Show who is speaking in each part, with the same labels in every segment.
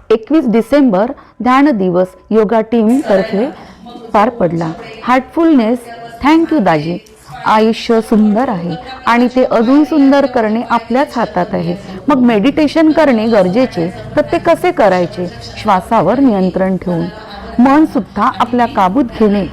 Speaker 1: 21 डिसेंबर ध्यान दिवस योगा टीम तर्फे पार पडला। हार्टफुलनेस थँक्यू दाजी। आयुष्य सुंदर आहे आणि ते अजून सुंदर करणे आपल्याच हातात आहे। मग मेडिटेशन करणे गरजेचे, तर ते कसे करायचे? श्वासावर नियंत्रण ठेवून मन सुद्धा आपल्या काबूत घेणे।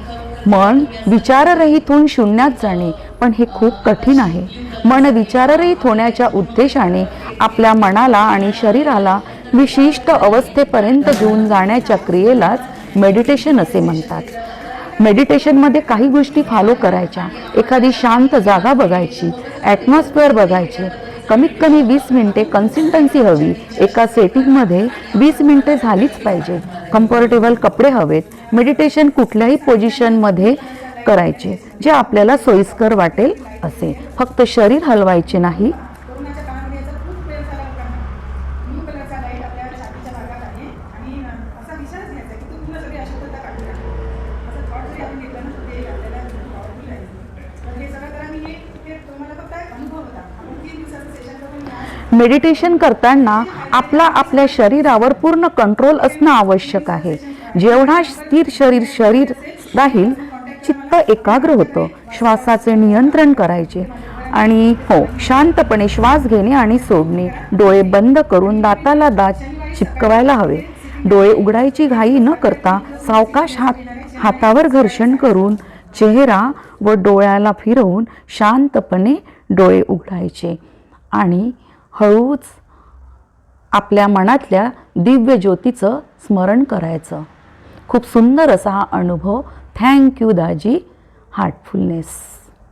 Speaker 1: मन विचाररहित होऊन शून्यात जाणे, पण हे खूप कठीण आहे। मन विचाररहित होण्याच्या उद्देशाने आपल्या मनाला आणि शरीराला विशिष्ट अवस्थेपर्यंत घेऊन जाण्याच्या क्रियेलाच मेडिटेशन असे म्हणतात। मेडिटेशनमध्ये काही गोष्टी फॉलो करायच्या। एखादी शांत जागा बघायची, ॲटमॉस्फिअर बघायचे, कमीत कमी 20 मिनिटे कन्सिस्टन्सी हवी। एका सेटिंगमध्ये 20 मिनिटे झालीच पाहिजे। कम्फर्टेबल कपडे हवेत। मेडिटेशन कुठल्याही पोझिशनमध्ये करायचे जे आपल्याला सोयीस्कर वाटेल असे। फक्त शरीर हलवायचे नाही। मेडिटेशन करताना आपल्या शरीरावर पूर्ण कंट्रोल असणं आवश्यक आहे। जेवढा स्थिर शरीर राहील, चित्त एकाग्र होतं। श्वासाचे नियंत्रण करायचे आणि शांतपणे श्वास घेणे आणि सोडणे। डोळे बंद करून दाताला दात चिपकवायला हवे। डोळे उघडायची घाई न करता सावकाश हातावर घर्षण करून चेहरा व डोळ्याला फिरवून शांतपणे डोळे उघडायचे आणि हळूच आपल्या मनातल्या दिव्य ज्योतीचं स्मरण करायचं। खूप सुंदर असा हा अनुभव। थँक्यू दाजी। हार्टफुलनेस।